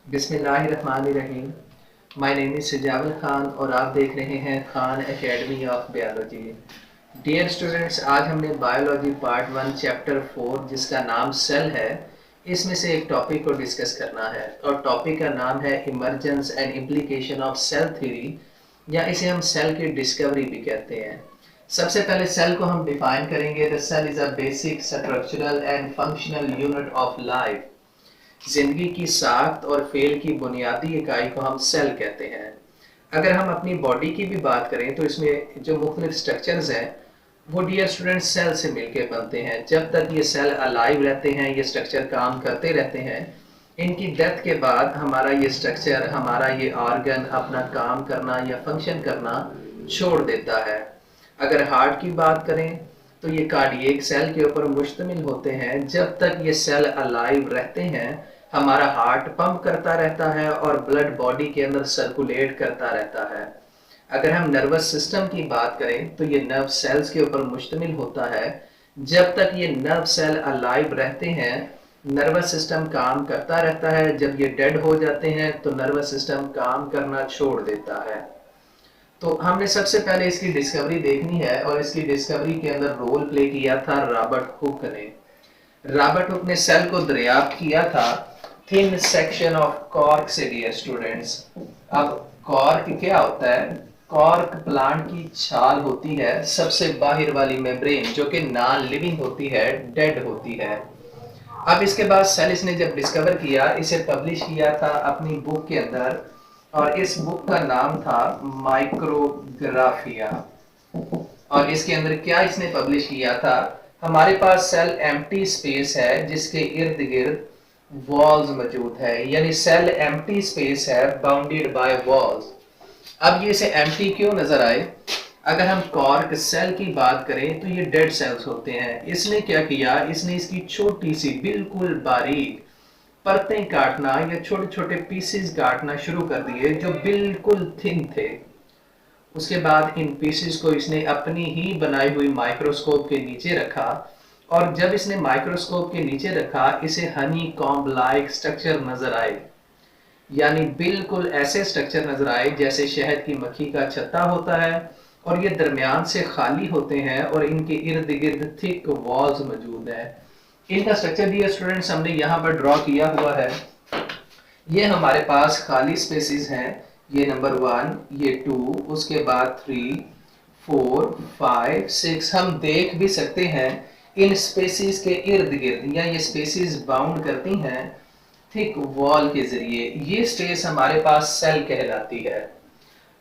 बिस्मिल्लाहिर्रहमानिर्रहीम। My name is Sijawal Khan और आप देख रहे हैं Khan academy of biology. Dear students, आज हमने बायोलॉजी पार्ट 1 चैप्टर 4 जिसका नाम सेल है, इसमें से एक टॉपिक को डिस्कस करना है और टॉपिक का नाम है emergence and implication of cell theory, या इसे हम सेल की डिस्कवरी भी कहते हैं। सबसे पहले सेल को हम डिफाइन करेंगे। The cell is a basic structural and functional unit of life. जिंदगी की साख्त और फेल की बुनियादी इकाई को हम सेल कहते हैं। अगर हम अपनी बॉडी की भी बात करें तो इसमें जो मुख्तलिफ स्ट्रक्चर्स हैं वो डियर स्टूडेंट सेल से मिलकर बनते हैं। जब तक ये सेल अलाइव रहते हैं, ये स्ट्रक्चर काम करते रहते हैं। इनकी डेथ के बाद हमारा ये स्ट्रक्चर, हमारा ये ऑर्गन अपना काम करना या फंक्शन करना छोड़ देता है। अगर हार्ट की बात करें तो ये कार्डियक सेल के ऊपर मुश्तमिल होते हैं। जब तक ये सेल अलाइव रहते हैं हमारा हार्ट पंप करता रहता है और ब्लड बॉडी के अंदर सर्कुलेट करता रहता है। अगर हम नर्वस सिस्टम की बात करें तो ये नर्व सेल्स के ऊपर मुश्तमिल होता है। जब तक ये नर्व सेल अलाइव रहते हैं नर्वस सिस्टम काम करता रहता है। जब ये डेड हो जाते हैं तो नर्वस सिस्टम काम करना छोड़ देता है। तो हमने सबसे पहले इसकी डिस्कवरी देखनी है और इसकी डिस्कवरी के अंदर रोल प्ले किया था रॉबर्ट हुक ने। रॉबर्ट हुक ने सेल को दरियाफ्त किया था थिन सेक्शन ऑफ कॉर्क से। डियर स्टूडेंट्स, अब कॉर्क क्या होता है? कॉर्क प्लांट की छाल होती है, सबसे बाहर वाली मेम्ब्रेन, जो कि नॉन लिविंग होती है, डेड होती है। अब इसके बाद सेल इसने जब डिस्कवर किया, इसे पब्लिश किया था अपनी बुक के अंदर और इस बुक का नाम था माइक्रोग्राफिया। और इसके अंदर क्या इसने पब्लिश किया था? हमारे पास सेल एम्प्टी स्पेस है जिसके इर्द गिर्द वॉल्स मौजूद है, यानी सेल एम्प्टी स्पेस है बाउंडेड बाय वॉल्स। अब ये इसे एम्प्टी क्यों नजर आए? अगर हम कॉर्क सेल की बात करें तो ये डेड सेल्स होते हैं। इसने क्या किया? इसने इसकी छोटी सी बिल्कुल बारीक परतें काटना या छोटे छोटे पीसेस काटना शुरू कर दिए जो बिल्कुल थिन थे। उसके बाद इन पीसेस को इसने अपनी ही बनाई हुई माइक्रोस्कोप के नीचे रखा और जब इसने माइक्रोस्कोप के नीचे रखा इसे हनी कॉम्ब लाइक स्ट्रक्चर नजर आए, यानी बिल्कुल ऐसे स्ट्रक्चर नजर आए जैसे शहद की मक्खी का छत्ता होता है और ये दरमियान से खाली होते हैं और इनके इर्द गिर्द थिक वॉल्स मौजूद है। इनका स्ट्रक्चर डियर स्टूडेंट्स हमने यहाँ पर ड्रॉ किया हुआ है। ये हमारे पास खाली स्पेसिस हैं, ये नंबर 1, ये 2, उसके बाद 3, 4, 5, 6। हम देख भी सकते हैं इन स्पेसिस के इर्द गिर्द, या ये स्पेसिस बाउंड करती हैं थिक वॉल के जरिए। ये स्पेस हमारे पास सेल कहलाती है।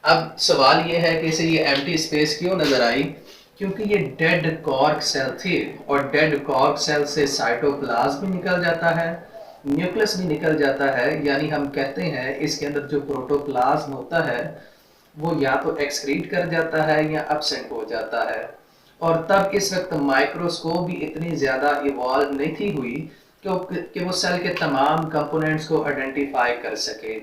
अब सवाल ये है कि इसे ये एम्प्टी स्पेस क्यों नजर आई? क्योंकि ये डेड कॉर्क सेल थे और डेड कॉर्क सेल से साइटोप्लाज्म भी निकल जाता है, न्यूक्लियस भी निकल जाता है, यानी हम कहते हैं इसके अंदर जो प्रोटोप्लाज्म होता है वो या तो एक्सक्रीट कर जाता है या एब्सेंट हो जाता है। और तब इस वक्त माइक्रोस्कोप भी इतनी ज़्यादा इवॉल्व नहीं थी हुई कि वो सेल के तमाम कंपोनेंट्स को आइडेंटिफाई कर सके।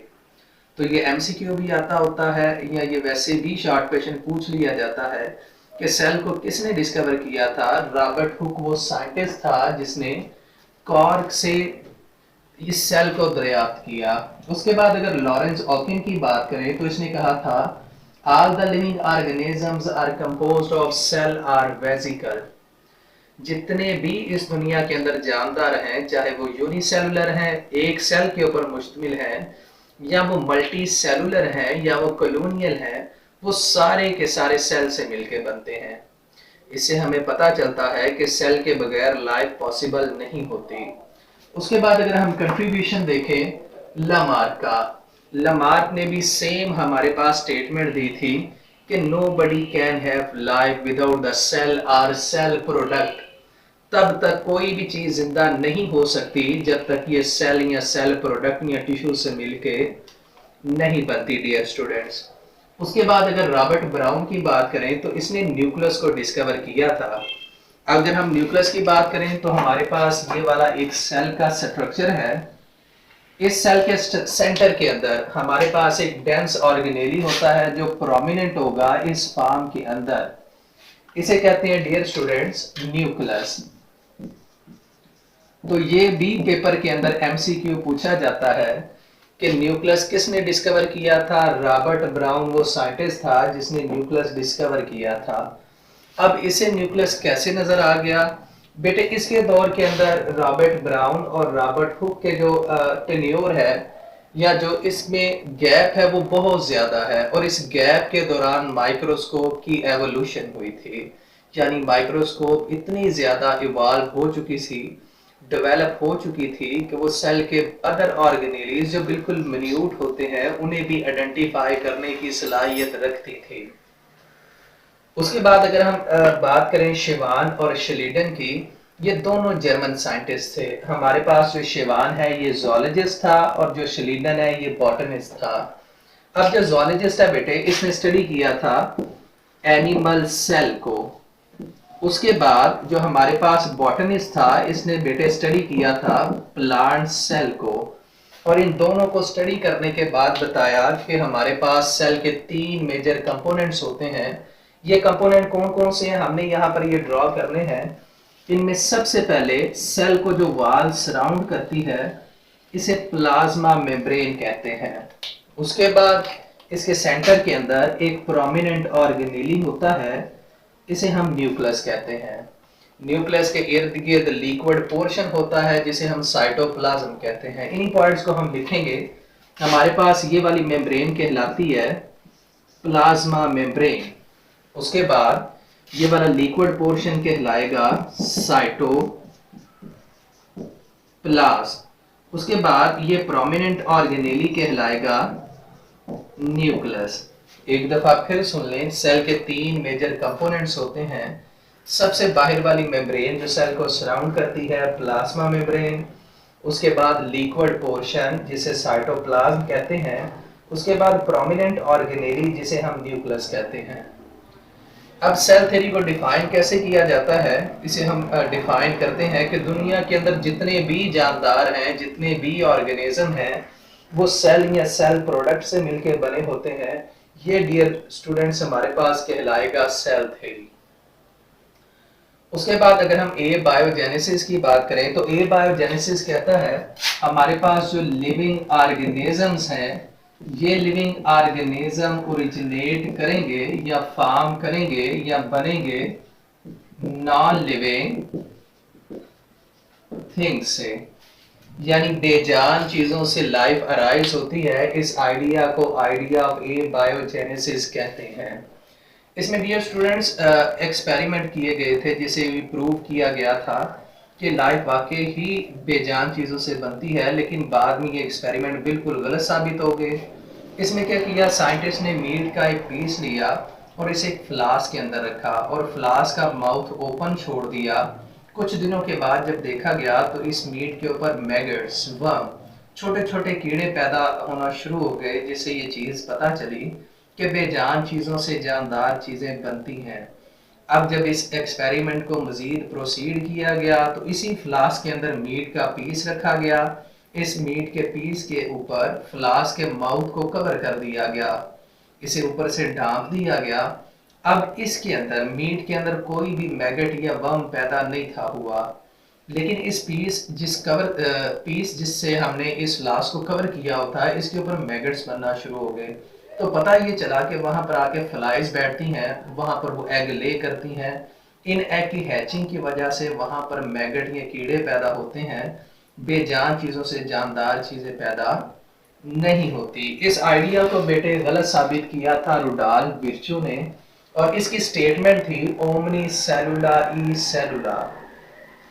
तो ये एमसीक्यू भी आता होता है या ये वैसे भी शॉर्ट क्वेश्चन पूछ लिया जाता है कि सेल को किसने डिस्कवर किया था? रॉबर्ट हुक वो साइंटिस्ट था जिसने कॉर्क से इस सेल को दरियाफ्त किया। उसके बाद अगर लॉरेंस ऑकिन की बात करें तो इसने कहा था all the living organisms are composed of cell or vesicle. जितने भी इस दुनिया के अंदर जानदार हैं, चाहे वो यूनिसेलुलर हैं, एक सेल के ऊपर मुश्तमिल हैं, या वो मल्टी सेलुलर हैं, या वो कॉलोनियल हैं, वो सारे के सारे सेल से मिलकर बनते हैं। इससे हमें पता चलता है कि सेल के बगैर लाइफ पॉसिबल नहीं होती। उसके बाद अगर हम कंट्रीब्यूशन देखें लामार्क का, लामार्क ने भी सेम हमारे पास स्टेटमेंट दी थी कि nobody can have life without the cell और सेल प्रोडक्ट। तब तक कोई भी चीज जिंदा नहीं हो सकती जब तक ये सेल या सेल प्रोडक्ट या टिश्यू से मिलके नहीं बनती। डियर स्टूडेंट्स, उसके बाद अगर रॉबर्ट ब्राउन की बात करें तो इसने न्यूक्लियस को डिस्कवर किया था। अगर हम न्यूक्लियस की बात करें तो हमारे पास ये वाला एक सेल का स्ट्रक्चर है। इस सेल के सेंटर के अंदर हमारे पास एक डेंस ऑर्गेनेली होता है जो प्रोमिनेंट होगा इस फॉर्म के अंदर। इसे कहते हैं डियर स्टूडेंट्स न्यूक्लियस। तो ये भी पेपर के अंदर एमसीक्यू पूछा जाता है कि न्यूक्लियस किसने डिस्कवर किया था? रॉबर्ट ब्राउन वो साइंटिस्ट था जिसने न्यूक्लियस डिस्कवर किया था। अब इसे न्यूक्लियस कैसे नजर आ गया? बेटे इसके दौर के अंदर रॉबर्ट ब्राउन और रॉबर्ट हुक के जो टेन्योर है या जो इसमें गैप है वो बहुत ज्यादा है, और इस गैप के दौरान माइक्रोस्कोप की एवोल्यूशन हुई थी। यानी माइक्रोस्कोप इतनी ज्यादा इवॉल्व हो चुकी थी, डेवलप हो चुकी थी कि वो सेल के अदर ऑर्गेनेलीज जो बिल्कुल मिन्यूट होते हैं उन्हें भी आइडेंटिफाई करने की सलाहियत रखती थी। उसके बाद अगर हम बात करें शिवान और शलीडन की, ये दोनों जर्मन साइंटिस्ट थे। हमारे पास जो शिवान है ये जोलॉजिस्ट था और जो शलीडन है ये बॉटनिस्ट था। अब जो जोलॉजिस्ट है बेटे इसने स्टडी किया था एनिमल सेल को। उसके बाद जो हमारे पास बॉटनिस्ट था इसने बेटे स्टडी किया था प्लांट सेल को। और इन दोनों को स्टडी करने के बाद बताया कि हमारे पास सेल के 3 मेजर कंपोनेंट्स होते हैं। ये कंपोनेंट कौन कौन से हैं हमने यहाँ पर ये ड्रॉ करने हैं। इनमें सबसे पहले सेल को जो वॉल सराउंड करती है इसे प्लाज्मा मेम्ब्रेन कहते हैं। उसके बाद इसके सेंटर के अंदर एक प्रोमिनेंट ऑर्गेनेली होता है, इसे हम न्यूक्लियस कहते हैं। न्यूक्लियस के इर्द गिर्द लिक्विड पोर्शन होता है जिसे हम साइटोप्लाज्म कहते हैं। इन्हीं पॉइंट्स को हम लिखेंगे। हमारे पास ये वाली मेम्ब्रेन कहलाती है प्लाज्मा मेम्ब्रेन। उसके बाद ये वाला लिक्विड पोर्शन कहलाएगा साइटोप्लाज्म। उसके बाद ये प्रोमिनेंट ऑर्गेनेली कहलाएगा न्यूक्लियस। एक दफा फिर सुन लें, सेल के 3 मेजर कंपोनेंट्स होते हैं। सबसे बाहर वाली मेम्ब्रेन जो सेल को सराउंड करती है प्लाज्मा मेम्ब्रेन। उसके बाद लिक्विड पोर्शन जिसे साइटोप्लाज्म कहते हैं। उसके बाद प्रोमिनेंट ऑर्गेनेली जिसे हम न्यूक्लियस कहते हैं। अब सेल थ्योरी को डिफाइन कैसे किया जाता है, इसे हम डिफाइन करते हैं कि दुनिया के अंदर जितने भी जानदार हैं, जितने भी ऑर्गेनिज्म हैं, वो सेल या सेल प्रोडक्ट से मिलकर बने होते हैं। ये डियर स्टूडेंट्स हमारे पास कहलाएगा सेल थ्योरी। उसके बाद अगर हम ए बायोजेनेसिस की बात करें तो ए बायोजेनेसिस कहता है हमारे पास जो लिविंग ऑर्गेनिजम्स हैं, ये लिविंग ऑर्गेनिज्म ओरिजिनेट करेंगे या फॉर्म करेंगे या बनेंगे नॉन लिविंग थिंग्स से, यानी बेजान चीजों से लाइफ अराइज होती है। इस आइडिया को आइडिया ऑफ ए बायोजेनेसिस कहते हैं। इसमें डियर स्टूडेंट्स एक्सपेरिमेंट किए गए थे जिसे भी प्रूव किया गया था कि लाइफ वाकई ही बेजान चीज़ों से बनती है, लेकिन बाद में ये एक्सपेरिमेंट बिल्कुल गलत साबित हो गए। इसमें क्या किया, साइंटिस्ट ने मीट का एक पीस लिया और इसे एक फ्लास्क के अंदर रखा और फ्लास्क का माउथ ओपन छोड़ दिया। कुछ दिनों के बाद जब देखा गया तो इस मीट के ऊपर मैगट्स, वर्म, छोटे छोटे कीड़े पैदा होना शुरू हो गए, जिससे ये चीज़ पता चली कि बेजान चीज़ों से जानदार चीज़ें बनती हैं। अब जब इस एक्सपेरिमेंट को मज़ीद प्रोसीड किया गया तो इसी फ्लास्क के अंदर मीट का पीस रखा गया। इस मीट के पीस के ऊपर फ्लास्क के माउथ को कवर कर दिया गया, इसे ऊपर से ढांप दिया गया। अब इसके अंदर मीट के अंदर कोई भी मैगट या वर्म पैदा नहीं था हुआ, लेकिन इस पीस जिससे हमने इस फ्लास्क को कवर किया होता है इसके ऊपर मैगट्स बनना शुरू हो गए। तो पता ये चला कि वहां पर आके फ्लाइज बैठती हैं, वहां पर वो एग ले करती हैं। इन एग की हैचिंग की वजह से वहां पर मैगट या कीड़े पैदा होते हैं। बेजान चीजों से जानदार चीजें पैदा नहीं होती। इस आइडिया को बेटे गलत साबित किया था रुडॉल्फ विर्चो ने, और इसकी स्टेटमेंट थी ओमनी सेलुला ई सेलुला,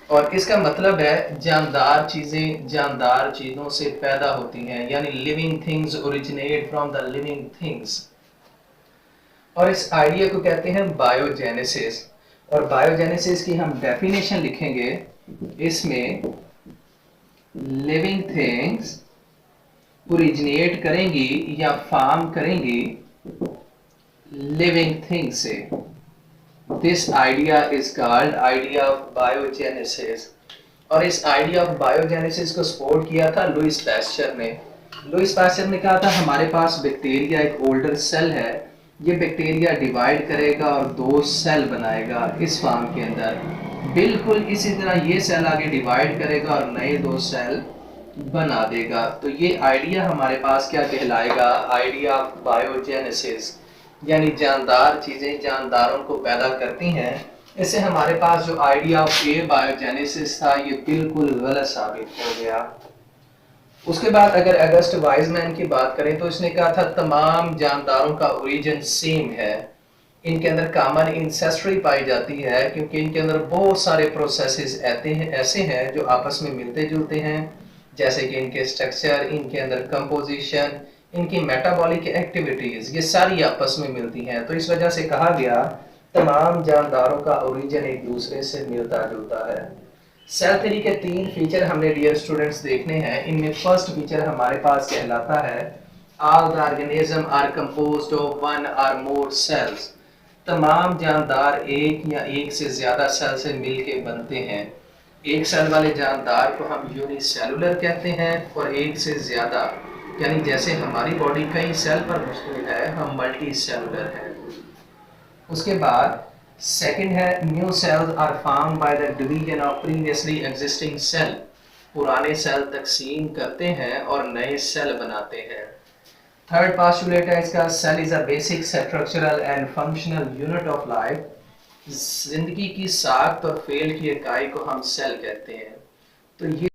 और इसका मतलब है जानदार चीजें जानदार चीजों से पैदा होती हैं, यानी living things originate from the living things. और इस आइडिया को कहते हैं बायोजेनेसिस। और बायोजेनेसिस की हम डेफिनेशन लिखेंगे, इसमें लिविंग थिंग्स ओरिजिनेट करेंगी या फॉर्म करेंगी लिविंग थिंग्स से। This idea is called idea of biogenesis. और इस आइडिया ऑफ बायोजेनेसिस को सपोर्ट किया था लुईस पैस्चर ने। लुईस पैस्चर ने कहा था हमारे पास बैक्टीरिया एक ओल्डर सेल है, ये बैक्टीरिया डिवाइड करेगा और 2 सेल बनाएगा इस फॉर्म के अंदर। बिल्कुल इसी तरह ये सेल आगे डिवाइड करेगा और नए 2 सेल बना देगा। तो ये आइडिया हमारे पास क्या कहलाएगा, आइडिया ऑफ बायोजेनेसिस, यानी जानदार चीजें जानदारों को पैदा करती हैं। इससे हमारे पास जो आइडिया ऑफ ए बायोजेनेसिस था ये बिल्कुल गलत साबित हो गया। उसके बाद अगर अगस्ट वाइजमैन की बात करें तो इसने कहा था तमाम जानदारों का ओरिजिन सेम है, इनके अंदर कॉमन इंसेस्ट्री पाई जाती है क्योंकि इनके अंदर बहुत सारे प्रोसेसेस ऐसे हैं जो आपस में मिलते जुलते हैं, जैसे कि इनके स्ट्रक्चर, इनके अंदर कंपोजिशन, इनकी मेटाबॉलिक एक्टिविटीज, ये सारी आपस में मिलती हैं। तो इस वजह से कहा गया तमाम जानदारों का ओरिजिन एक दूसरे से मिलता जुलता है। सेल थ्योरी के 3 फीचर हमने डियर स्टूडेंट्स देखने हैं। इनमें फर्स्ट फीचर हमारे पास कहलाता है all the organism are composed of one or more sales. तमाम जानदार एक या एक से ज्यादा सेल से मिलके बनते हैं। एक सेल वाले जानदार को हम यूनिसेलुलर कहते हैं और एक से ज्यादा यानी जैसे हमारी बॉडी कई सेल पर मुश्तमिल है, हम मल्टी सेलुलर हैं। उसके बाद सेकंड है new cells are formed by the division of previously existing cell. पुराने सेल तकसीम करते हैं और नए सेल बनाते हैं। थर्ड पोस्टुलेट है इसका, cell is a basic structural and functional unit of life. जिंदगी की साख्त और फेल की इकाई को हम सेल कहते हैं। तो ये